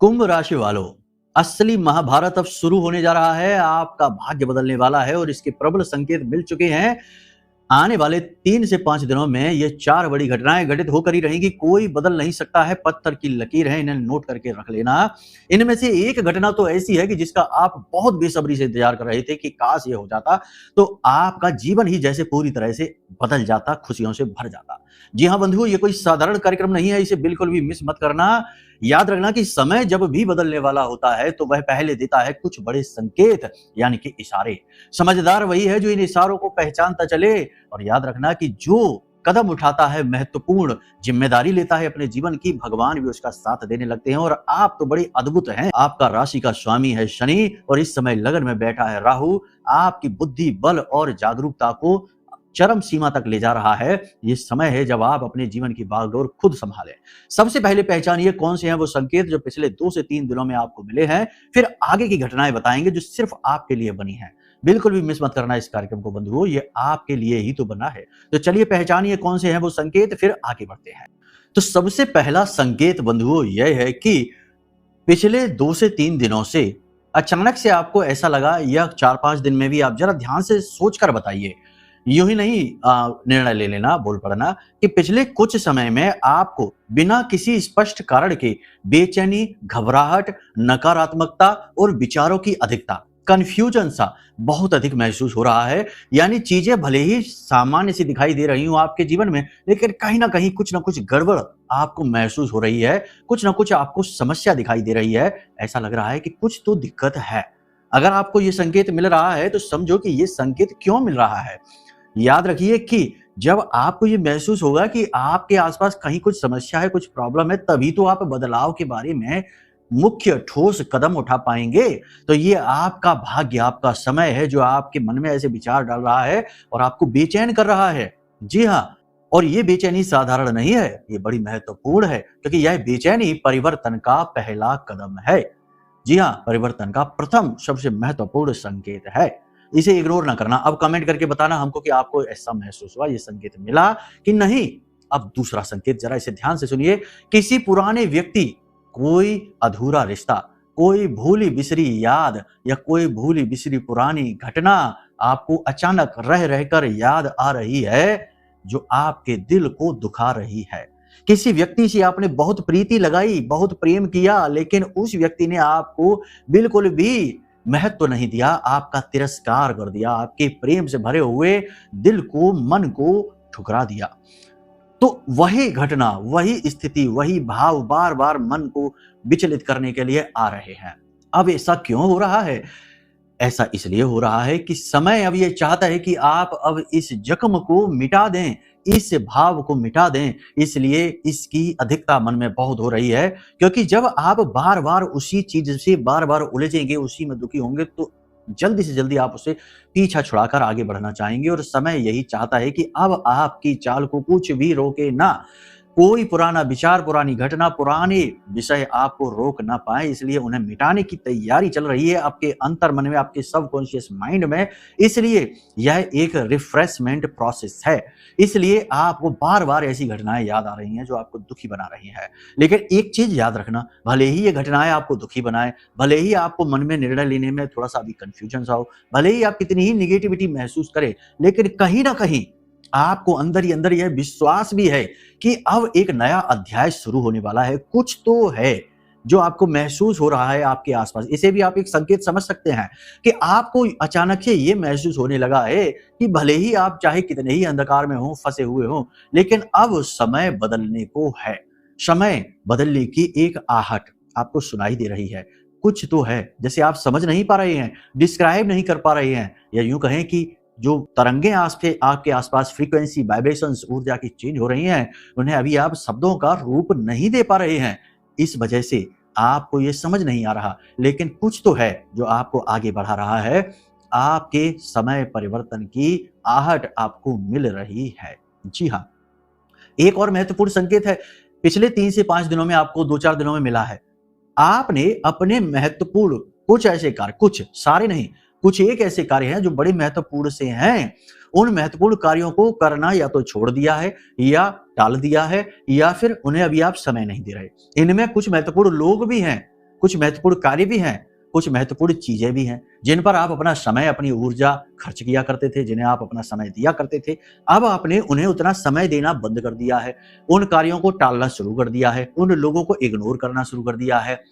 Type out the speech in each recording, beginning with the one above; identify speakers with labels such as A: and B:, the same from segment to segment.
A: कुंभ राशि वालों, असली महाभारत अब शुरू होने जा रहा है। आपका भाग्य बदलने वाला है और इसके प्रबल संकेत मिल चुके हैं। आने वाले 3 से 5 दिनों में ये 4 बड़ी घटनाएं घटित होकर ही रहेंगी। कोई बदल नहीं सकता है। पत्थर की लकीर है, इन्हें नोट करके रख लेना। इनमें से एक घटना तो ऐसी है कि जिसका आप बहुत बेसब्री से इंतजार कर रहे थे कि काश ये हो जाता तो आपका जीवन ही जैसे पूरी तरह से बदल जाता, खुशियों से भर जाता। जी हाँ बंधुओं, ये कोई साधारण कार्यक्रम नहीं है, इसे बिल्कुल भी मिस मत करना। याद रखना कि समय जब भी बदलने वाला होता है तो वह पहले देता है कुछ बड़े संकेत, यानी कि इशारे। समझदार वही है जो इन इशारों को पहचानता चले। और याद रखना कि जो कदम उठाता है, महत्वपूर्ण जिम्मेदारी लेता है अपने जीवन की, भगवान भी उसका साथ देने लगते हैं। और आप तो बड़े अद्भुत हैं। आपका राशि का स्वामी है शनि और इस समय लगन में बैठा है राहु। आपकी बुद्धि, बल और जागरूकता को चरम सीमा तक ले जा रहा है। ये समय है जब आप अपने जीवन की बागडोर खुद संभालें। सबसे पहले पहचानिए कौन से हैं वो संकेत जो पिछले 2 से 3 दिनों में आपको मिले हैं। फिर आगे की घटनाएं बताएंगे जो सिर्फ आपके लिए बनी हैं। बिल्कुल भी मिस मत करना इस कार्यक्रम को बंधुओं, ये आपके लिए ही तो बना है। तो चलिए पहचानिए कौन से हैं वो संकेत, फिर आगे बढ़ते हैं। तो सबसे पहला संकेत बंधुओं यह है कि पिछले 2 से 3 दिनों से अचानक से आपको ऐसा लगा, या 4-5 दिन में भी, आप जरा ध्यान से सोचकर बताइए, यूं ही नहीं निर्णय ले लेना, बोल पड़ना, कि पिछले कुछ समय में आपको बिना किसी स्पष्ट कारण के बेचैनी, घबराहट, नकारात्मकता और विचारों की अधिकता, कंफ्यूजन सा बहुत अधिक महसूस हो रहा है। यानी चीजें भले ही सामान्य सी दिखाई दे रही हूं आपके जीवन में, लेकिन कहीं ना कहीं कुछ ना कुछ गड़बड़ आपको महसूस हो रही है। कुछ ना कुछ आपको समस्या दिखाई दे रही है। ऐसा लग रहा है कि कुछ तो दिक्कत है। अगर आपको ये संकेत मिल रहा है तो समझो कि ये संकेत क्यों मिल रहा है। याद रखिए कि जब आपको ये महसूस होगा कि आपके आसपास कहीं कुछ समस्या है, कुछ प्रॉब्लम है, तभी तो आप बदलाव के बारे में मुख्य ठोस कदम उठा पाएंगे। तो ये आपका भाग्य, आपका समय है जो आपके मन में ऐसे विचार डाल रहा है और आपको बेचैन कर रहा है। जी हाँ, और ये बेचैनी साधारण नहीं है, ये बड़ी महत्वपूर्ण है, क्योंकि यह बेचैनी परिवर्तन का पहला कदम है। जी हाँ, परिवर्तन का प्रथम सबसे महत्वपूर्ण संकेत है। इसे इग्नोर ना करना। अब कमेंट करके बताना हमको कि आपको ऐसा महसूस हुआ, ये संकेत मिला कि नहीं। अब दूसरा संकेत, जरा इसे ध्यान से सुनिए। किसी पुराने व्यक्ति, कोई अधूरा रिश्ता, कोई भूली बिसरी याद या कोई भूली बिसरी पुरानी घटना आपको अचानक रह रहकर याद आ रही है, जो आपके दिल को दुखा रही है। किसी व्यक्ति से आपने बहुत प्रीति लगाई, बहुत प्रेम किया, लेकिन उस व्यक्ति ने आपको बिल्कुल भी महत्व नहीं दिया, आपका तिरस्कार कर दिया, आपके प्रेम से भरे हुए दिल को, मन को ठुकरा दिया। तो वही घटना, वही स्थिति, वही भाव बार बार मन को विचलित करने के लिए आ रहे हैं। अब ऐसा क्यों हो रहा है? ऐसा इसलिए हो रहा है कि समय अब ये चाहता है कि आप अब इस जख्म को मिटा दें, इस भाव को मिटा दें। इसलिए इसकी अधिकता मन में बहुत हो रही है, क्योंकि जब आप बार बार उसी चीज से बार बार उलझेंगे, उसी में दुखी होंगे, तो जल्दी से जल्दी आप उसे पीछा छुड़ाकर आगे बढ़ना चाहेंगे। और समय यही चाहता है कि अब आपकी चाल को कुछ भी रोके ना। कोई पुराना विचार, पुरानी घटना, पुराने विषय आपको रोक ना पाए, इसलिए उन्हें मिटाने की तैयारी चल रही है आपके अंतर मन में, आपके सबकॉन्शियस माइंड में। इसलिए यह एक रिफ्रेशमेंट प्रोसेस है। इसलिए आपको बार बार ऐसी घटनाएं याद आ रही हैं जो आपको दुखी बना रही हैं। लेकिन एक चीज याद रखना, भले ही ये घटनाएं आपको दुखी बनाए, भले ही आपको मन में निर्णय लेने में थोड़ा सा भी कंफ्यूजन सा हो, भले ही आप कितनी ही निगेटिविटी महसूस करें, लेकिन कहीं ना कहीं आपको अंदर ही अंदर यह विश्वास भी है कि अब एक नया अध्याय शुरू होने वाला है। कुछ तो है जो आपको महसूस हो रहा है आपके आसपास। इसे भी आप एक संकेत समझ सकते हैं कि आपको अचानक से ये महसूस होने लगा है कि भले ही आप चाहे कितने ही अंधकार में हो, फंसे हुए हो, लेकिन अब समय बदलने को है। समय बदलने की एक आहट आपको सुनाई दे रही है। कुछ तो है जैसे आप समझ नहीं पा रहे हैं, डिस्क्राइब नहीं कर पा रहे हैं, या यूं कहें कि जो तरंगे आपके आसपास, फ्रीक्वेंसी, वाइब्रेशंस, ऊर्जा की चेंज हो रही हैं, उन्हें अभी आप शब्दों का रूप नहीं दे पा रहे हैं। इस वजह से आपको ये समझ नहीं आ रहा, लेकिन कुछ तो है जो आपको आगे बढ़ा रहा है। आपके समय परिवर्तन की आहट आपको मिल रही है। जी हाँ, एक और महत्वपूर्ण संकेत है, पिछले 3 से 5 दिनों में आपको 2-4 दिनों में मिला है। आपने अपने महत्वपूर्ण कुछ ऐसे कार्य, कुछ सारे नहीं, कुछ एक ऐसे कार्य हैं जो बड़े महत्वपूर्ण से हैं, उन महत्वपूर्ण कार्यों को करना या तो छोड़ दिया है, या टाल दिया है, या फिर उन्हें अभी आप समय नहीं दे रहे। इनमें कुछ महत्वपूर्ण लोग भी हैं कुछ महत्वपूर्ण कार्य भी हैं, कुछ महत्वपूर्ण चीजें भी हैं, जिन पर आप अपना समय, अपनी ऊर्जा खर्च किया करते थे, जिन्हें आप अपना समय दिया करते थे। अब आपने उन्हें उतना समय देना बंद कर दिया है, उन कार्यों को टालना शुरू कर दिया है, उन लोगों को इग्नोर करना शुरू कर दिया है।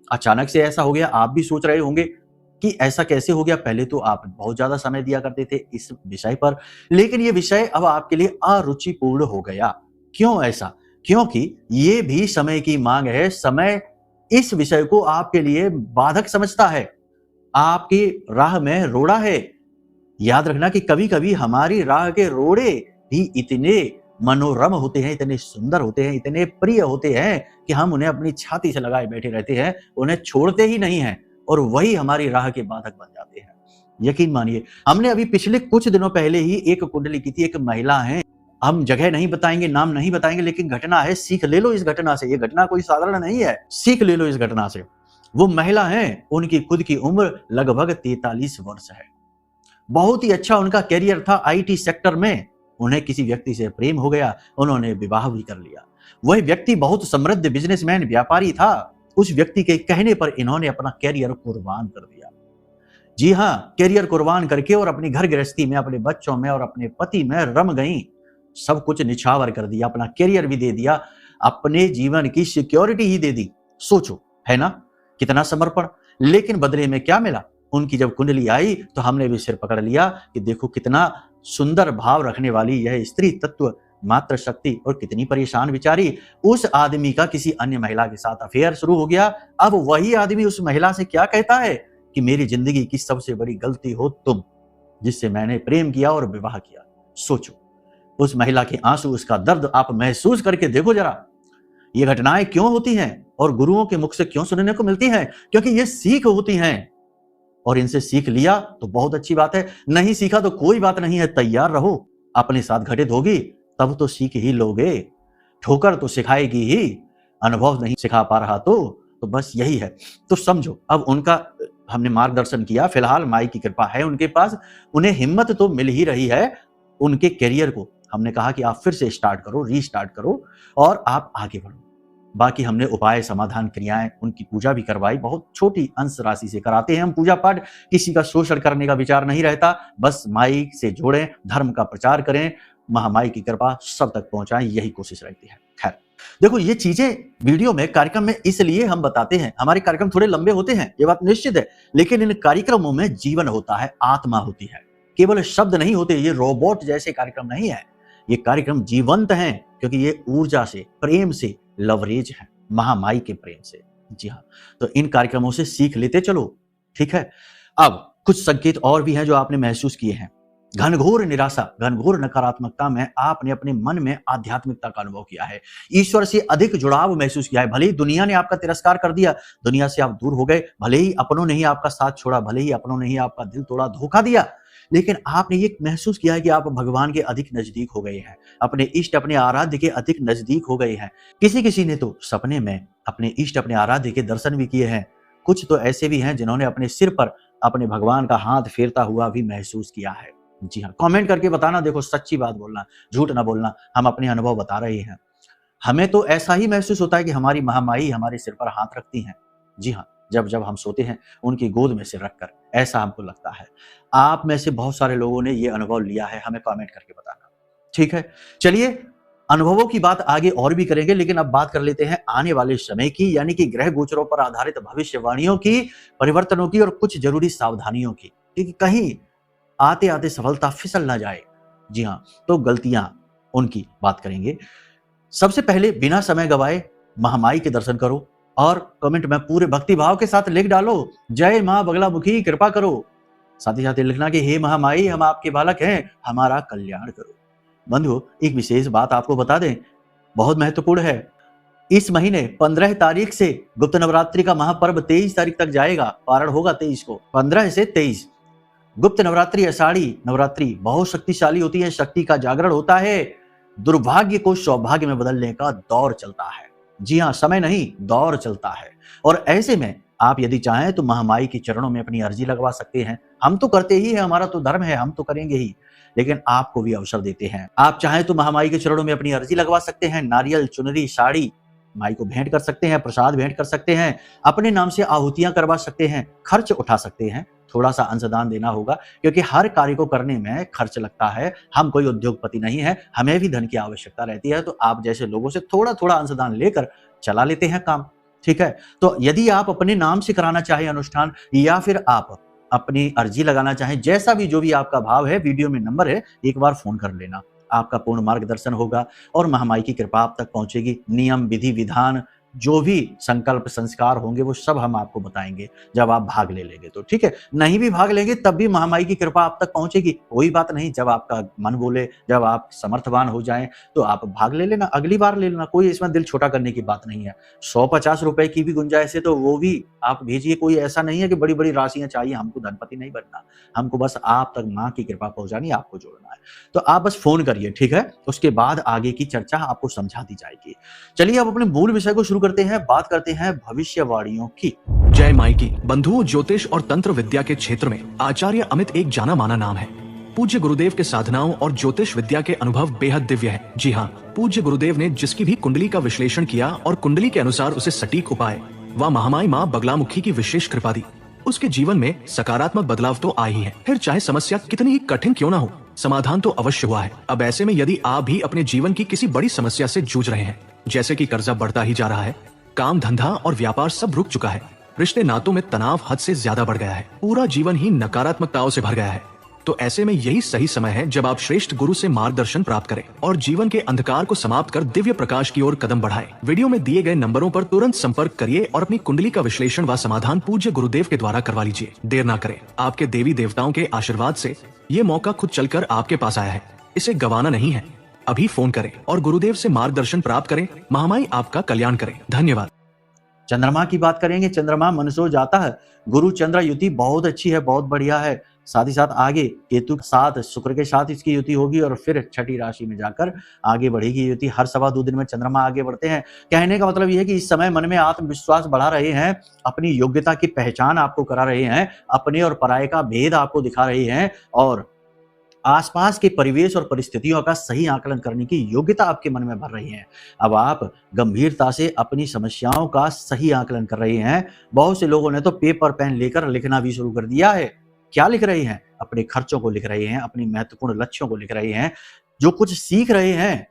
A: अचानक से ऐसा हो गया, आप भी सोच रहे होंगे कि ऐसा कैसे हो गया? पहले तो आप बहुत ज़्यादा समय दिया करते थे इस विषय पर, लेकिन ये विषय अब आपके लिए अरुचिपूर्ण हो गया। क्यों ऐसा? क्योंकि ये भी समय की माँग है, समय इस विषय को आपके लिए बाधक समझता है, आपकी राह में रोड़ा है। याद रखना कि कभी-कभी हमारी राह के रोड़े भी इतने मनोरम होते हैं, इतने सुंदर होते हैं, इतने प्रिय होते हैं कि हम उन्हें अपनी छाती से लगाए बैठे रहते हैं, उन्हें छोड़ते ही नहीं हैं और वही हमारी राह के बाधक बन जाते हैं। यकीन मानिए, हमने अभी पिछले कुछ दिनों पहले ही एक कुंडली की थी, एक महिला है, हम जगह नहीं बताएंगे, नाम नहीं बताएंगे, लेकिन घटना है, सीख ले लो इस घटना से। ये घटना कोई साधारण नहीं है, सीख ले लो इस घटना से। वो महिला है, उनकी खुद की उम्र लगभग 43 वर्ष है। बहुत ही अच्छा उनका कैरियर था आईटी सेक्टर में। उन्हें किसी व्यक्ति से प्रेम हो गया, उन्होंने विवाह भी कर लिया। वह व्यक्ति बहुत समृद्ध बिजनेसमैन, व्यापारी था। उस व्यक्ति के कहने पर इन्होंने अपना कैरियर कुर्बान कर दिया। जी हाँ, कैरियर कुर्बान करके और अपनी घर गृहस्थी में, अपने बच्चों में और अपने पति में रम गई। सब कुछ निछावर कर दिया, अपना कैरियर भी दे दिया, अपने जीवन की सिक्योरिटी ही दे दी। सोचो, है ना, कितना समर्पण। लेकिन बदले में क्या मिला? उनकी जब कुंडली आई तो हमने भी सिर पकड़ लिया कि देखो कितना सुंदर भाव रखने वाली यह स्त्री तत्व, मातृ शक्ति, और कितनी परेशान बेचारी। उस आदमी का किसी अन्य महिला के साथ अफेयर शुरू हो गया। अब वही आदमी उस महिला से क्या कहता है कि मेरी जिंदगी की सबसे बड़ी गलती हो तुम, जिससे मैंने प्रेम किया और विवाह किया। सोचो, उस महिला के आंसू, उसका दर्द आप महसूस करके देखो जरा। ये घटनाएं क्यों होती हैं और गुरुओं के मुख से क्यों सुनने को मिलती हैं? क्योंकि ये सीख होती हैं और इनसे सीख लिया तो बहुत अच्छी बात है, नहीं सीखा तो कोई बात नहीं है, तैयार रहो। अपने साथ घटित होगी तब तो सीख ही लोगे, ठोकर तो सिखाएगी ही, अनुभव नहीं सिखा पा रहा तो बस यही है। तो समझो, अब उनका हमने मार्गदर्शन किया, फिलहाल माई की कृपा है उनके पास, उन्हें हिम्मत तो मिल ही रही है। उनके करियर को हमने कहा कि आप फिर से स्टार्ट करो, रीस्टार्ट करो और आप आगे बढ़ो। बाकी हमने उपाय, समाधान, क्रियाएं, उनकी पूजा भी करवाई। बहुत छोटी अंश राशि से कराते हैं हम पूजा पाठ, किसी का शोषण करने का विचार नहीं रहता। बस माई से जोड़ें, धर्म का प्रचार करें, महामाई की कृपा सब तक पहुंचाएं, यही कोशिश रहती है। खैर, देखो ये चीजें वीडियो में, कार्यक्रम में इसलिए हम बताते हैं। हमारे कार्यक्रम थोड़े लंबे होते हैं, ये बात निश्चित है, लेकिन इन कार्यक्रमों में जीवन होता है, आत्मा होती है, केवल शब्द नहीं होते। ये रोबोट जैसे कार्यक्रम नहीं है, ये कार्यक्रम जीवंत हैं, क्योंकि ये ऊर्जा से, प्रेम से लवरेज है, महामाई के प्रेम से। जी हाँ, तो इन कार्यक्रमों से सीख लेते चलो, ठीक है। अब कुछ संकेत और भी हैं जो आपने महसूस किए हैं। घनघोर निराशा, घनघोर नकारात्मकता में आपने अपने मन में आध्यात्मिकता का अनुभव किया है, ईश्वर से अधिक जुड़ाव महसूस किया है। भले ही दुनिया ने आपका तिरस्कार कर दिया, दुनिया से आप दूर हो गए, भले ही अपनों ने ही आपका साथ छोड़ा, भले ही अपनों ने ही आपका दिल तोड़ा, धोखा दिया, लेकिन आपने ये महसूस किया है कि आप भगवान के अधिक नजदीक हो गए हैं, अपने इष्ट, अपने आराध्य के अधिक नजदीक हो गए हैं। किसी किसी ने तो सपने में अपने इष्ट, अपने आराध्य के दर्शन भी किए हैं। कुछ तो ऐसे भी हैं जिन्होंने अपने सिर पर अपने भगवान का हाथ फेरता हुआ भी महसूस किया है। जी हाँ, कमेंट करके बताना। देखो, सच्ची बात बोलना, झूठ ना बोलना, हम अपने अनुभव बता रहे हैं। हमें तो ऐसा ही महसूस होता है कि हमारी महामाई हमारे सिर पर हाथ रखती हैं। जी हाँ, जब जब हम सोते हैं उनकी गोद में सिर रखकर, ऐसा हमको लगता है। आप में से बहुत सारे लोगों ने ये अनुभव लिया है, हमें कमेंट करके बताना, ठीक है। चलिए, अनुभवों की बात आगे और भी करेंगे, लेकिन अब बात कर लेते हैं आने वाले समय की, यानी कि ग्रह गोचरों पर आधारित भविष्यवाणियों की, परिवर्तनों की और कुछ जरूरी सावधानियों की, क्योंकि कहीं आते आते सफलता फिसल ना जाए। जी हाँ, तो गलतियां, उनकी बात करेंगे। सबसे पहले बिना समय गवाए महामाई के दर्शन करो और कमेंट में पूरे भक्ति भाव के साथ लिख डालो, जय मां बगलामुखी कृपा करो। साथ ही साथ लिखना कि हे महामाई, हम आपके बालक हैं, हमारा कल्याण करो। बंधुओं, एक विशेष बात आपको बता दें, बहुत महत्वपूर्ण है। इस महीने 15 तारीख से गुप्त नवरात्रि का महापर्व 23 तारीख तक जाएगा। पारण होगा 23 को, 15 से 23। गुप्त नवरात्रि, आषाढ़ी नवरात्रि बहुत शक्तिशाली होती है, शक्ति का जागरण होता है। दुर्भाग्य को सौभाग्य में बदलने का दौर चलता है। जी हाँ, समय नहीं, दौर चलता है। और ऐसे में आप यदि चाहें तो महामाई के चरणों में अपनी अर्जी लगवा सकते हैं। हम तो करते ही हैं, हमारा तो धर्म है, हम तो करेंगे ही, लेकिन आपको भी अवसर देते हैं। आप चाहें तो महामाई के चरणों में अपनी अर्जी लगवा सकते हैं। नारियल, चुनरी, साड़ी माई को भेंट कर सकते हैं, प्रसाद भेंट कर सकते हैं, अपने नाम से आहुतियां करवा सकते हैं, खर्च उठा सकते हैं। थोड़ा सा अंशदान देना होगा क्योंकि हर कार्य को करने में खर्च लगता है। हम कोई उद्योगपति नहीं है, हमें भी धन की आवश्यकता रहती है, तो आप जैसे लोगों से थोड़ा थोड़ा अंशदान लेकर चला लेते हैं काम। ठीक है, तो यदि आप अपने नाम से कराना चाहें अनुष्ठान या फिर आप अपनी अर्जी लगाना चाहें, जैसा भी जो भी आपका भाव है, वीडियो में नंबर है, एक बार फोन कर लेना। आपका पूर्ण मार्गदर्शन होगा और महामाई की कृपा आप तक पहुंचेगी। नियम, विधि, विधान, जो भी संकल्प संस्कार होंगे वो सब हम आपको बताएंगे जब आप भाग ले लेंगे तो। ठीक है, नहीं भी भाग लेंगे तब भी महामाई की कृपा आप तक पहुंचेगी, कोई बात नहीं। जब आपका मन बोले, जब आप समर्थवान हो जाएं तो आप भाग ले लेना, अगली बार ले लेना, कोई इसमें दिल छोटा करने की बात नहीं है। 150 रुपए की भी गुंजाइश है तो वो भी आप भेजिए, कोई ऐसा नहीं है कि बड़ी बड़ी राशियां चाहिए। हमको धनपति नहीं बनना, हमको बस आप तक माँ की कृपा पहुंचानी, आपको जोड़ना है। तो आप बस फोन करिए, ठीक है, उसके बाद आगे की चर्चा आपको समझा दी जाएगी। चलिए अब अपने मूल विषय को शुरू करते हैं, बात करते हैं भविष्यवाणियों की।
B: जय माई की। बंधुओं, ज्योतिष और तंत्र विद्या के क्षेत्र में आचार्य अमित एक जाना माना नाम है। पूज्य गुरुदेव के साधनाओं और ज्योतिष विद्या के अनुभव बेहद दिव्य है। जी हाँ, पूज्य गुरुदेव ने जिसकी भी कुंडली का विश्लेषण किया और कुंडली के अनुसार उसे सटीक उपाय व महामाई माँ बगलामुखी की विशेष कृपा दी, उसके जीवन में सकारात्मक बदलाव तो आ ही है। फिर चाहे समस्या कितनी ही कठिन क्यों ना हो, समाधान तो अवश्य हुआ है। अब ऐसे में यदि आप भी अपने जीवन की किसी बड़ी समस्या से जूझ रहे हैं, जैसे कि कर्जा बढ़ता ही जा रहा है, काम धंधा और व्यापार सब रुक चुका है, रिश्ते नातों में तनाव हद से ज्यादा बढ़ गया है, पूरा जीवन ही नकारात्मकताओं से भर गया है, तो ऐसे में यही सही समय है जब आप श्रेष्ठ गुरु से मार्गदर्शन प्राप्त करें और जीवन के अंधकार को समाप्त कर दिव्य प्रकाश की ओर कदम बढ़ाएं। वीडियो में दिए गए नंबरों पर तुरंत संपर्क करिए और अपनी कुंडली का विश्लेषण व समाधान पूज्य गुरुदेव के द्वारा करवा लीजिए। देर ना करें, आपके देवी देवताओं के आशीर्वाद से ये मौका खुद चलकर आपके पास आया है, इसे गंवाना नहीं है। अभी फोन करें और गुरुदेव से मार्गदर्शन प्राप्त करें। महामाई आपका कल्याण करें। धन्यवाद।
A: चंद्रमा की बात करेंगे। चंद्रमा मन सो जाता है, गुरु चंद्र युति बहुत अच्छी है, बहुत बढ़िया है। साथ ही साथ आगे केतु के साथ, शुक्र के साथ इसकी युति होगी और फिर छठी राशि में जाकर आगे बढ़ेगी युति। हर 2.25 दिन में चंद्रमा आगे बढ़ते हैं। कहने का मतलब यह है कि इस समय मन में आत्मविश्वास बढ़ा रहे हैं, अपनी योग्यता की पहचान आपको करा रहे हैं, अपने और पराये का भेद आपको दिखा रहे हैं और आसपास के परिवेश और परिस्थितियों का सही आकलन करने की योग्यता आपके मन में भर रही है। अब आप गंभीरता से अपनी समस्याओं का सही आकलन कर रहे हैं। बहुत से लोगों ने तो पेपर पेन लेकर लिखना भी शुरू कर दिया है। क्या लिख रहे हैं? अपने खर्चों को लिख रहे हैं, अपनी महत्वपूर्ण लक्ष्यों को लिख रहे हैं, जो कुछ सीख रहे हैं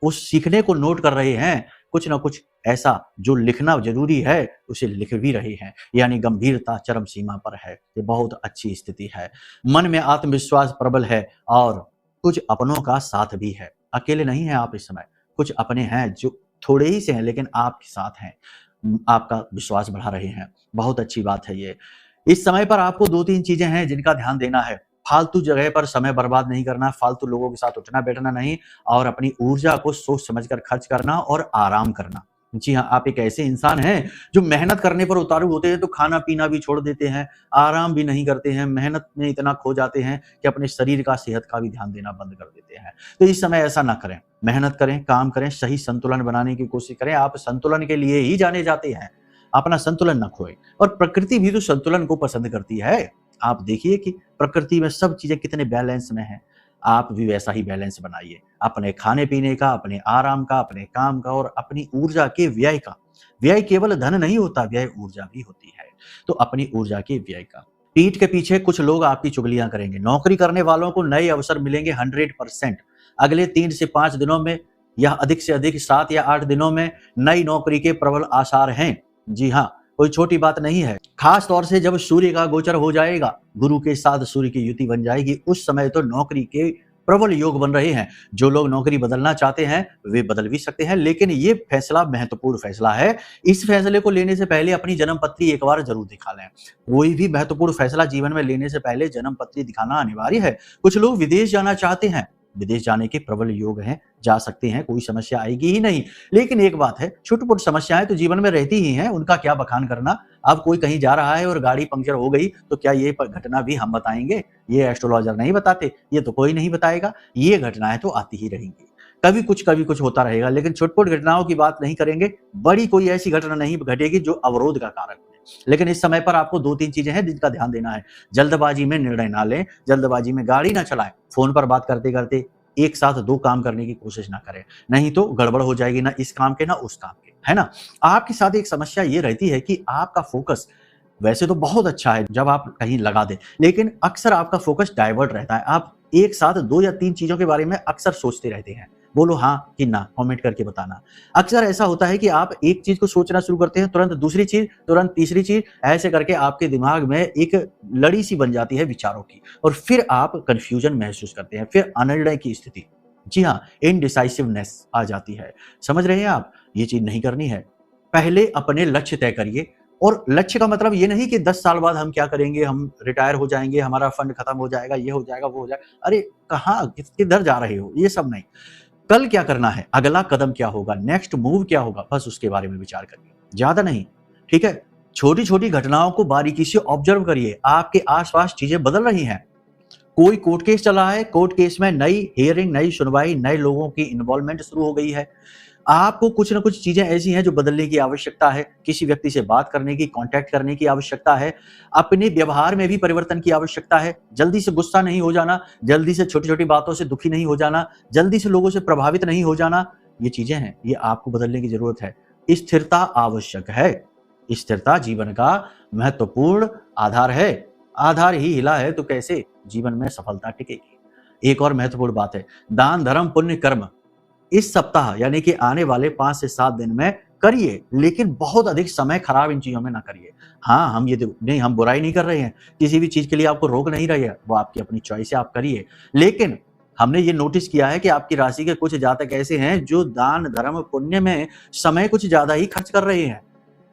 A: उस सीखने को नोट कर रहे हैं, कुछ ना कुछ ऐसा जो लिखना जरूरी है उसे लिख भी रहे हैं। यानी गंभीरता चरम सीमा पर है। ये बहुत अच्छी स्थिति है। मन में आत्मविश्वास प्रबल है और कुछ अपनों का साथ भी है। अकेले नहीं है आप इस समय, कुछ अपने हैं जो थोड़े ही से हैं लेकिन आपके साथ हैं, आपका विश्वास बढ़ा रहे हैं। बहुत अच्छी बात है ये। इस समय पर आपको 2-3 चीजें हैं जिनका ध्यान देना है। फालतू जगह पर समय बर्बाद नहीं करना, फालतू लोगों के साथ उठना बैठना नहीं और अपनी ऊर्जा को सोच समझकर खर्च करना और आराम करना। जी हाँ, आप एक ऐसे इंसान हैं जो मेहनत करने पर उतारू होते हैं तो खाना पीना भी छोड़ देते हैं, आराम भी नहीं करते हैं, मेहनत में इतना खो जाते हैं कि अपने शरीर का, सेहत का भी ध्यान देना बंद कर देते हैं। तो इस समय ऐसा ना करें, मेहनत करें, काम करें, सही संतुलन बनाने की कोशिश करें। आप संतुलन के लिए ही जाने जाते हैं, अपना संतुलन न खोए। और प्रकृति भी तो संतुलन को पसंद करती है। आप देखिए कि प्रकृति में सब चीजें कितने बैलेंस में हैं। आप भी वैसा ही बैलेंस बनाइए, अपने खाने पीने का, अपने आराम का, अपने काम का और अपनी ऊर्जा के व्यय का। व्यय केवल धन नहीं होता, व्यय ऊर्जा भी होती है। तो अपनी ऊर्जा के व्यय का। पीठ के पीछे कुछ लोग आपकी चुगलियां करेंगे। नौकरी करने वालों को नए अवसर मिलेंगे 100%। अगले 3 से 5 दिनों में या अधिक से अधिक 7 या 8 दिनों में नई नौकरी के प्रबल आसार हैं। जी हाँ, कोई छोटी बात नहीं है। खास तौर से जब सूर्य का गोचर हो जाएगा, गुरु के साथ सूर्य की युति बन जाएगी, उस समय तो नौकरी के प्रबल योग बन रहे हैं। जो लोग नौकरी बदलना चाहते हैं वे बदल भी सकते हैं, लेकिन ये फैसला महत्वपूर्ण फैसला है। इस फैसले को लेने से पहले अपनी जन्म पत्री एक बार जरूर दिखा लें। कोई भी महत्वपूर्ण फैसला जीवन में लेने से पहले जन्म पत्री दिखाना अनिवार्य है। कुछ लोग विदेश जाना चाहते हैं, विदेश जाने के प्रबल योग हैं, जा सकते हैं, कोई समस्या आएगी ही नहीं। लेकिन एक बात है, छोटी-मोटी समस्याएं तो जीवन में रहती ही हैं, उनका क्या बखान करना। अब कोई कहीं जा रहा है और गाड़ी पंक्चर हो गई तो क्या ये घटना भी हम बताएंगे? ये एस्ट्रोलॉजर नहीं बताते, ये तो कोई नहीं बताएगा। ये घटनाएं तो आती ही रहेंगी, कभी कुछ होता रहेगा। लेकिन छोटी-मोटी घटनाओं की बात नहीं करेंगे। बड़ी कोई ऐसी घटना नहीं घटेगी जो अवरोध का कारक बने। लेकिन इस समय पर आपको 2-3 चीजें हैं जिनका ध्यान देना है। जल्दबाजी में निर्णय ना लें, जल्दबाजी में गाड़ी ना चलाएं, फोन पर बात करते करते एक साथ 2 काम करने की कोशिश ना करें, नहीं तो गड़बड़ हो जाएगी, ना इस काम के ना उस काम के। है ना? आपके साथ एक समस्या ये रहती है कि आपका फ़ोकस वैसे तो बहुत अच्छा है जब आप कहीं लगा दें, लेकिन अक्सर आपका फ़ोकस डाइवर्ट रहता है। आप एक साथ 2 या 3 चीज़ों के बारे में अक्सर सोचते रहते हैं। बोलो हाँ कि ना, कमेंट करके बताना। अक्सर ऐसा होता है कि आप एक चीज़ को सोचना शुरू करते हैं, तुरंत दूसरी चीज़, तुरंत तीसरी चीज़, ऐसे करके आपके दिमाग में एक लड़ी-सी बन जाती है विचारों की और फिर आप कन्फ्यूज़न महसूस करते हैं, फिर अनिर्णय की स्थिति। जी हाँ, इनडिसाइसिवनेस आ जाती है। समझ रहे हैं आप? ये चीज़ नहीं करनी है। पहले अपने लक्ष्य तय करिए और लक्ष्य का मतलब ये नहीं कि 10 साल बाद हम क्या करेंगे, हम रिटायर हो जाएँगे, हमारा फंड खत्म हो जाएगा, ये हो जाएगा, वो हो जाएगा। अरे! कहाँ किधर जा रहे हो? ये सब नहीं। कल क्या करना है? अगला कदम क्या होगा? नेक्स्ट मूव क्या होगा? बस उसके बारे में विचार करिए, ज़्यादा नहीं, ठीक है? छोटी-छोटी घटनाओं को बारीकी से ऑब्ज़र्व करिए, आपके आस-पास चीज़ें बदल रही हैं। कोई कोर्ट केस चला है, कोर्ट केस में नई हियरिंग, नई सुनवाई, नए लोगों की इन्वॉल्वमेंट शुरू हो गई है। आपको कुछ न कुछ चीज़ें ऐसी हैं जो बदलने की आवश्यकता है, किसी व्यक्ति से बात करने की, कॉन्टैक्ट करने की आवश्यकता है, अपने व्यवहार में भी परिवर्तन की आवश्यकता है, जल्दी से गुस्सा नहीं हो जाना, जल्दी से छोटी-छोटी बातों से दुखी नहीं हो जाना, जल्दी से लोगों से प्रभावित नहीं हो जाना, ये चीज़ें हैं, ये आपको बदलने की ज़रूरत है। स्थिरता आवश्यक है, स्थिरता जीवन का महत्वपूर्ण आधार है, आधार ही हिला है तो कैसे जीवन में सफलता टिकेगी। एक और महत्वपूर्ण बात है, दान, धर्म, पुण्य, कर्म इस सप्ताह यानी कि आने वाले 5 से 7 दिन में करिए, लेकिन बहुत अधिक समय खराब इन चीज़ों में ना करिए। हाँ, हम ये तो नहीं, हम बुराई नहीं कर रहे हैं, किसी भी चीज़ के लिए आपको रोक नहीं रहे हैं, वो आपकी अपनी चॉइस है, आप करिए। लेकिन हमने ये नोटिस किया है कि आपकी राशि के कुछ जातक ऐसे हैं जो दान, धर्म, पुण्य में समय कुछ ज़्यादा ही खर्च कर रहे हैं।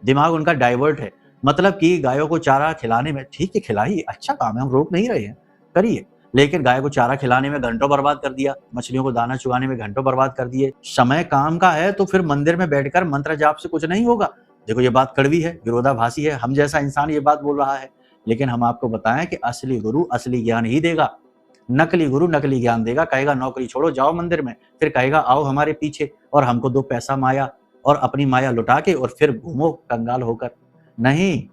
A: दिमाग उनका डाइवर्ट है, मतलब कि गायों को चारा खिलाने में ठीक है, खिलाइए, अच्छा काम है, हम रोक नहीं रहे हैं, करिए। लेकिन गाय को चारा खिलाने में घंटों बर्बाद कर दिया, मछलियों को दाना चुगाने में घंटों बर्बाद कर दिए। समय काम का है तो फिर मंदिर में बैठकर मंत्र जाप से कुछ नहीं होगा। देखो ये बात कड़वी है, विरोधाभासी है, हम जैसा इंसान ये बात बोल रहा है, लेकिन हम आपको बताएं कि असली गुरु असली ज्ञान ही देगा। नकली गुरु नकली ज्ञान देगा, कहेगा नौकरी छोड़ो जाओ मंदिर में, फिर कहेगा आओ हमारे पीछे और हमको दो पैसा माया और अपनी माया लुटा के और फिर घूमो कंगाल होकर। नहीं,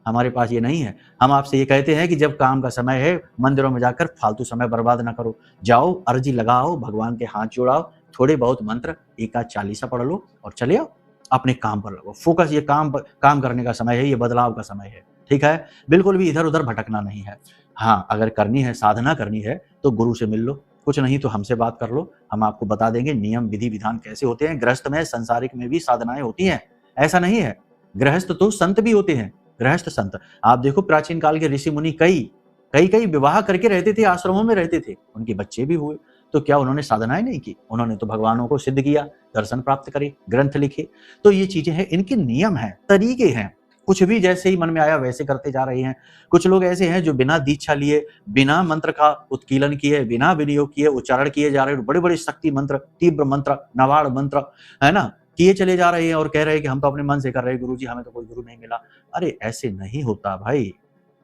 A: हमारे पास ये नहीं है। हम आपसे ये कहते हैं कि जब काम का समय है, मंदिरों में जाकर फालतू समय बर्बाद ना करो। जाओ, अर्जी लगाओ, भगवान के हाथ जोड़ाओ, थोड़े बहुत मंत्र, एक आध चालीसा पढ़ लो और चले आओ, अपने काम पर लगो। फोकस ये काम करने का समय है, ये बदलाव का समय है, ठीक है? बिल्कुल भी इधर-उधर भटकना नहीं है। हाँ, अगर करनी है, साधना करनी है, तो गुरु से मिल लो, कुछ नहीं तो हमसे बात कर लो, हम आपको बता देंगे नियम, विधि-विधान कैसे होते हैं। गृहस्थ में, सांसारिक में भी साधनाएँ होती हैं, ऐसा नहीं है। गृहस्थ तो संत भी होते हैं, गृहस्थ संत। आप देखो प्राचीन काल के ऋषि मुनि कई विवाह करके रहते थे, आश्रमों में रहते थे, उनके बच्चे भी हुए। तो क्या उन्होंने साधनाएं नहीं की? उन्होंने तो भगवानों को सिद्ध किया, दर्शन प्राप्त करे, ग्रंथ लिखे। तो ये चीजें हैं, इनके नियम हैं, तरीके हैं। कुछ भी जैसे ही मन में आया वैसे करते जा रहे हैं। कुछ लोग ऐसे हैं जो बिना दीक्षा लिए, बिना मंत्र का उत्कीलन किए, बिना विनियोग किए उच्चारण किए जा रहे हैं, बड़े बड़े शक्ति मंत्र, तीव्र मंत्र, नवाड़ मंत्र, है ना, किए चले जा रहे हैं और कह रहे हैं कि हम तो अपने मन से कर रहे हैं, गुरुजी हमें तो कोई गुरु नहीं मिला। अरे ऐसे नहीं होता भाई,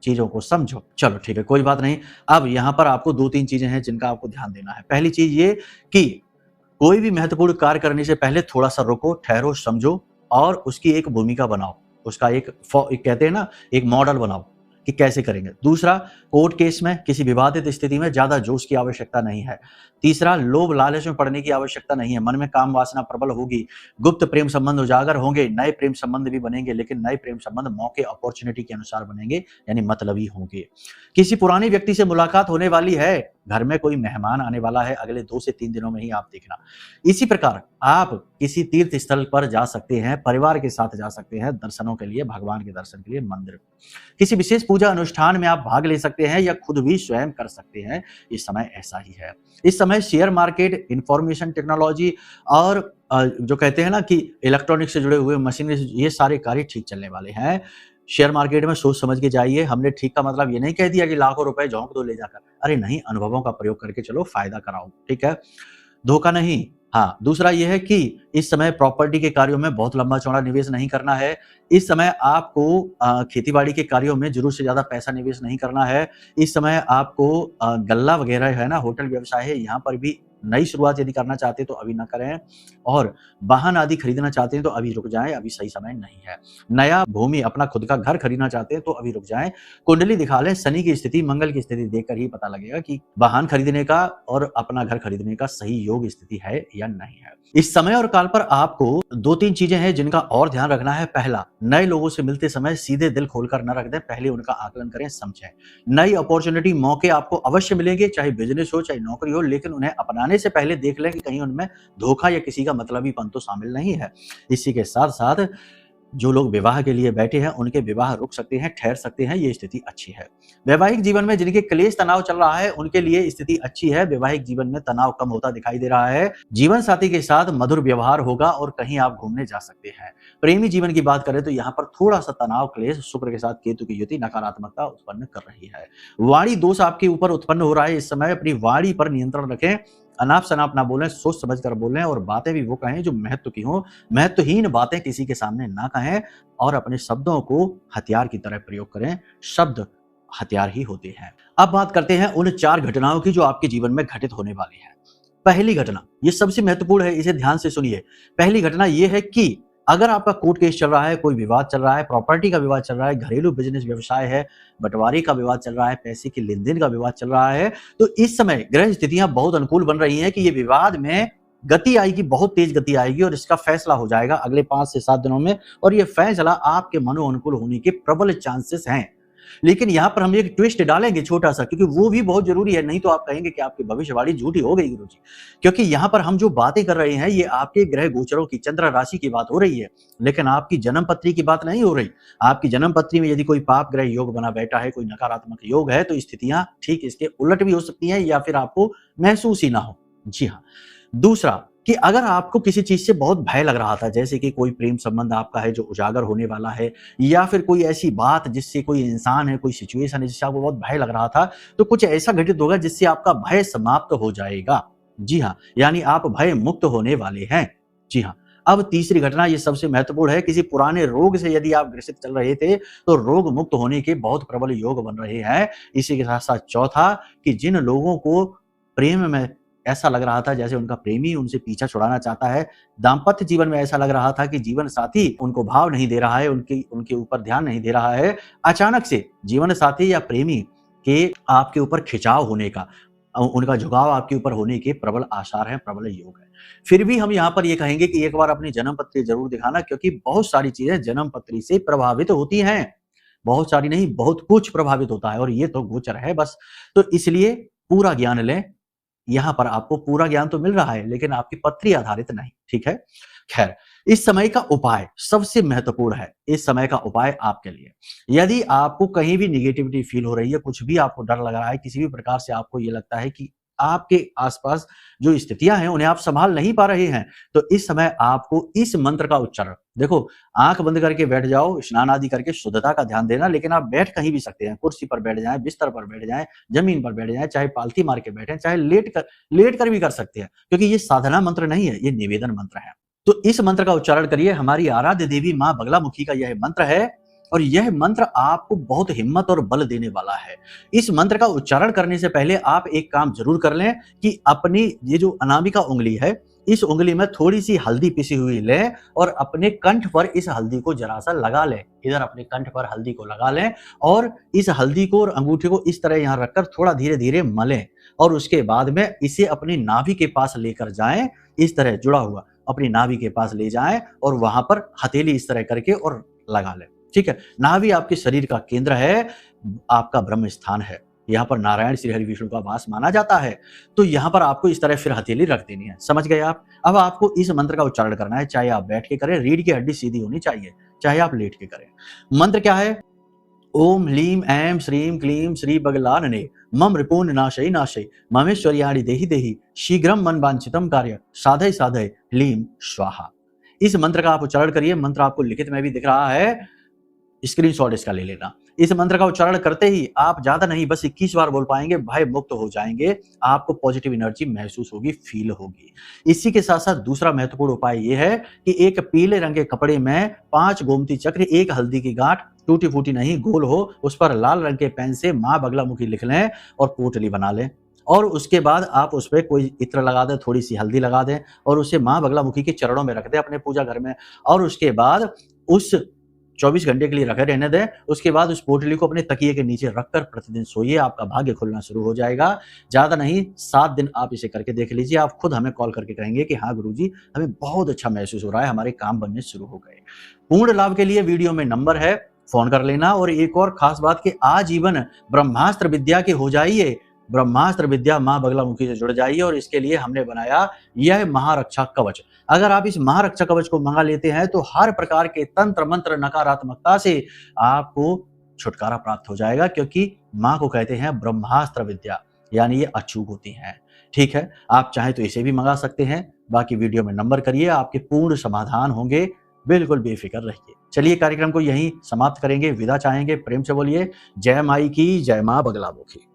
A: चीजों को समझो। चलो ठीक है, कोई बात नहीं। अब यहाँ पर आपको 2-3 चीजें हैं जिनका आपको ध्यान देना है। पहली चीज ये कि कोई भी महत्वपूर्ण कार्य करने से पहले थोड़ा-सा रुको, ठहरो, समझो और उसकी एक भूमिका बनाओ। उसका एक कहते हैं ना, एक मॉडल बनाओ कि कैसे करेंगे। दूसरा, कोर्ट केस में, किसी विवादित स्थिति में ज़्यादा जोश की आवश्यकता नहीं है। तीसरा, लोभ लालच में पड़ने की आवश्यकता नहीं है। मन में काम वासना प्रबल होगी, गुप्त प्रेम संबंध उजागर होंगे, नए प्रेम संबंध भी बनेंगे, लेकिन नए प्रेम संबंध मौके, अपॉर्चुनिटी के अनुसार बनेंगे, यानी मतलबी होंगे। किसी पुराने व्यक्ति से मुलाकात होने वाली है, घर में कोई मेहमान आने वाला है, अगले 2 से 3 दिनों में ही आप देखना। इसी प्रकार आप किसी तीर्थ स्थल पर जा सकते हैं, परिवार के साथ जा सकते हैं, दर्शनों के लिए, भगवान के दर्शन के लिए मंदिर। किसी विशेष पूजा अनुष्ठान में आप भाग ले सकते हैं या खुद भी स्वयं कर सकते हैं। इस समय ऐसा ही है। इस समय शेयर मार्केट, इंफॉर्मेशन टेक्नोलॉजी और जो कहते हैं ना कि इलेक्ट्रॉनिक से जुड़े हुए मशीनरी, ये सारे कार्य ठीक चलने वाले हैं। शेयर मार्केट में सोच समझ के जाइए। हमने ठीक का मतलब ये नहीं कह दिया कि लाखों रुपए झोंक दो ले जाकर। अरे नहीं, अनुभवों का प्रयोग करके चलो, फायदा कराओ, ठीक है? धोखा नहीं। हाँ, दूसरा ये है कि इस समय प्रॉपर्टी के कार्यों में बहुत लंबा-चौड़ा निवेश नहीं करना है। इस समय आपको खेती-बाड़ी के कार्यों में ज़रूरत से ज़्यादा पैसा निवेश नहीं करना है। इस समय आपको गल्ला वगैरह है ना, होटल व्यवसाय है, यहाँ पर भी नई शुरुआत यदि करना चाहते हैं तो अभी ना करें, और वाहन आदि खरीदना चाहते हैं तो अभी रुक जाएं, अभी सही समय नहीं है। नया भूमि अपना खुद का घर खरीदना चाहते हैं तो अभी रुक जाएं। कुंडली दिखा लें, शनि की स्थिति, मंगल की स्थिति देखकर ही पता लगेगा कि वाहन खरीदने का और अपना घर खरीदने का सही योग स्थिति है या नहीं है। इस समय और काल पर आपको 2-3 चीजें हैं जिनका और ध्यान रखना है। पहला, नए लोगों से मिलते समय सीधे दिल खोलकर न रख दें, पहले उनका आकलन करें, समझें। नई अपॉर्चुनिटी, मौके आपको अवश्य मिलेंगे, चाहे बिजनेस हो चाहे नौकरी हो, लेकिन उन्हें अपनाने से पहले देख लें कि कहीं उनमें धोखा या किसी का मतलबीपन तो शामिल नहीं है। इसी के साथ साथ जो लोग विवाह के लिए बैठे हैं उनके विवाह रुक सकते हैं, ठहर सकते हैं, ये स्थिति अच्छी है। वैवाहिक जीवन में जिनके क्लेश तनाव चल रहा है उनके लिए स्थिति अच्छी है, वैवाहिक जीवन में तनाव कम होता दिखाई दे रहा है। जीवन साथी के साथ मधुर व्यवहार होगा और कहीं आप घूमने जा सकते हैं। प्रेमी जीवन की बात करें तो यहाँ पर थोड़ा सा तनाव, क्लेश, शुक्र के साथ केतु की युति नकारात्मकता उत्पन्न कर रही है। वाणी दोष आपके ऊपर उत्पन्न हो रहा है, इस समय अपनी वाणी पर नियंत्रण रखें, अनाप शनाप ना बोलें, सोच समझ कर बोलें, और बातें भी वो कहें जो महत्व की हों। महत्वहीन बातें किसी के सामने ना कहें और अपने शब्दों को हथियार की तरह प्रयोग करें। शब्द हथियार ही होते हैं। अब बात करते हैं उन 4 घटनाओं की जो आपके जीवन में घटित होने वाली है। पहली घटना, ये सबसे महत्वपूर्ण है, इसे ध्यान से सुनिए। पहली घटना ये है कि अगर आपका कोर्ट केस चल रहा है, कोई विवाद चल रहा है, प्रॉपर्टी का विवाद चल रहा है, घरेलू बिजनेस व्यवसाय है, बंटवारे का विवाद चल रहा है, पैसे के लेन-देन का विवाद चल रहा है, तो इस समय ग्रह स्थितियां बहुत अनुकूल बन रही हैं कि ये विवाद में गति आएगी, बहुत तेज गति आएगी और इसका फैसला हो जाएगा अगले 5 से 7 दिनों में, और ये फैसला आपके मनो अनुकूल होने के प्रबल चांसेस हैं। लेकिन यहाँ पर हम एक ट्विस्ट डालेंगे छोटा सा, क्योंकि वो भी बहुत जरूरी है, नहीं तो आप कहेंगे कि आपकी भविष्यवाणी झूठी हो गई गुरुजी। क्योंकि यहाँ पर हम जो बातें कर रहे हैं ये आपके ग्रह गोचरों की, चंद्र राशि की बात हो रही है, लेकिन आपकी जन्म पत्री की बात नहीं हो रही। आपकी जन्म पत्री में यदि कोई पाप ग्रह योग बना बैठा है, कोई नकारात्मक योग है, तो स्थितियां ठीक इसके उलट भी हो सकती हैं या फिर आपको महसूस ही ना हो। जी हाँ। दूसरा, कि अगर आपको किसी चीज से बहुत भय लग रहा था, जैसे कि कोई प्रेम संबंध आपका है जो उजागर होने वाला है, या फिर कोई ऐसी बात जिससे, कोई इंसान है, कोई सिचुएशन है जिससे आपको बहुत भय लग रहा था, तो कुछ ऐसा घटित होगा जिससे आपका भय समाप्त हो जाएगा। जी हाँ, यानी आप भय मुक्त होने वाले हैं। जी हाँ। अब तीसरी घटना, ये सबसे महत्वपूर्ण है, किसी पुराने रोग से यदि आप ग्रसित चल रहे थे तो रोग मुक्त होने के बहुत प्रबल योग बन रहे हैं। इसी के साथ साथ चौथा, कि जिन लोगों को प्रेम में ऐसा लग रहा था जैसे उनका प्रेमी उनसे पीछा छुड़ाना चाहता है, दाम्पत्य जीवन में ऐसा लग रहा था कि जीवन साथी उनको भाव नहीं दे रहा है, उनके ऊपर ध्यान नहीं दे रहा है, अचानक से जीवन साथी या प्रेमी के आपके ऊपर खिंचाव होने का, उनका झुकाव आपके ऊपर होने के प्रबल आसार हैं, प्रबल योग है। फिर भी हम यहाँ पर ये कहेंगे कि एक बार अपनी जन्म पत्री जरूर दिखाना, क्योंकि बहुत सारी चीजें जन्म पत्री से प्रभावित होती हैं। बहुत सारी नहीं, बहुत कुछ प्रभावित होता है, और ये तो गोचर है बस। तो इसलिए पूरा ज्ञान लें। यहाँ पर आपको पूरा ज्ञान तो मिल रहा है, लेकिन आपकी पत्री आधारित नहीं। ठीक है। खैर, इस समय का उपाय सबसे महत्वपूर्ण है। इस समय का उपाय आपके लिए, यदि आपको कहीं भी निगेटिविटी फील हो रही है, कुछ भी आपको डर लग रहा है, किसी भी प्रकार से आपको ये लगता है कि आपके आसपास जो स्थितियां हैं उन्हें आप संभाल नहीं पा रहे हैं, तो इस समय आपको इस मंत्र का उच्चारण, देखो, आंख बंद करके बैठ जाओ, स्नान आदि करके शुद्धता का ध्यान देना, लेकिन आप बैठ कहीं भी सकते हैं, कुर्सी पर बैठ जाएं, बिस्तर पर बैठ जाएं, जमीन पर बैठ जाएं, चाहे पालथी मार के बैठें, चाहे लेट कर भी कर सकते हैं, क्योंकि ये साधना मंत्र नहीं है, ये निवेदन मंत्र है। तो इस मंत्र का उच्चारण करिए। हमारी आराध्य देवी मां बगलामुखी का यह मंत्र है, और यह मंत्र आपको बहुत हिम्मत और बल देने वाला है। इस मंत्र का उच्चारण करने से पहले आप एक काम जरूर कर लें कि अपनी ये जो अनामिका उंगली है, इस उंगली में थोड़ी सी हल्दी पिसी हुई लें और अपने कंठ पर इस हल्दी को जरा सा लगा लें। इधर अपने कंठ पर हल्दी को लगा लें और इस हल्दी को और अंगूठे को इस तरह यहाँ रखकर थोड़ा धीरे धीरे मलें, और उसके बाद में इसे अपनी नाभि के पास लेकर जाएं, इस तरह जुड़ा हुआ अपनी नाभि के पास ले जाएं और वहां पर हथेली इस तरह करके और लगा लें। ठीक है। नाभि आपके शरीर का केंद्र है, आपका ब्रह्म स्थान है, यहाँ पर नारायण श्री हरि विष्णु का वास माना जाता है। तो यहाँ पर आपको इस तरह फिर हथेली रख देनी है। समझ गए आप? अब आपको इस मंत्र का उच्चारण करना है, चाहे आप बैठ के करें, रीढ़ की हड्डी सीधी होनी चाहिए, चाहे आप लेट के करें। मंत्र क्या है? ओम ह्लीम ऐं श्रीं क्लीं श्री बगलानने मम रिपूर्ण नाशय नाशय ममेश्वर्याणि देहि देहि शीघ्रम मन वांछितम कार्य साधय साधय ह्लीं स्वाहा। इस मंत्र का आप उच्चारण करिए। मंत्र आपको लिखित में भी दिख रहा है, स्क्रीनशॉट इसका ले लेना। इस मंत्र का उच्चारण करते ही आप ज्यादा नहीं, बस 21 बार बोल पाएंगे, भय मुक्त हो जाएंगे, आपको पॉजिटिव एनर्जी महसूस होगी, फील होगी। इसी के साथ साथ दूसरा महत्वपूर्ण उपाय यह है कि एक पीले रंग के कपड़े में 5 गोमती चक्र, 1 हल्दी की गांठ, टूटी फूटी नहीं, गोल हो, उस पर लाल रंग के पेन से मां बगलामुखी लिख लें और पोटली बना लें और उसके बाद आप उस पे कोई इत्र लगा दें, थोड़ी सी हल्दी लगा दें और उसे माँ बगलामुखी के चरणों में रख दें अपने पूजा घर में, और उसके बाद उस 24 घंटे के लिए रखे रहने दें। उसके बाद उस पोटली को अपने तकिए के नीचे रखकर प्रतिदिन सोइए, आपका भाग्य खुलना शुरू हो जाएगा। ज़्यादा नहीं, 7 दिन आप इसे करके देख लीजिए, आप खुद हमें कॉल करके कहेंगे कि हाँ गुरुजी, हमें बहुत अच्छा महसूस हो रहा है, हमारे काम बनने शुरू हो गए। पूर्ण लाभ के लिए वीडियो में नंबर है, फोन कर लेना। और एक और खास बात कि आजीवन ब्रह्मास्त्र विद्या के हो जाइए, ब्रह्मास्त्र विद्या माँ बगलामुखी से जुड़ जाइए, और इसके लिए हमने बनाया यह महारक्षा कवच। अगर आप इस महारक्षा कवच को मंगा लेते हैं तो हर प्रकार के तंत्र मंत्र नकारात्मकता से आपको छुटकारा प्राप्त हो जाएगा, क्योंकि माँ को कहते हैं ब्रह्मास्त्र विद्या, यानी ये अचूक होती हैं। ठीक है, आप चाहें तो इसे भी मंगा सकते हैं, बाकी वीडियो में नंबर करिए, आपके पूर्ण समाधान होंगे, बिल्कुल बेफिक्र रहिए। चलिए कार्यक्रम को यहीं समाप्त करेंगे, विदा चाहेंगे, प्रेम से बोलिए जय माई की, जय माँ बगलामुखी।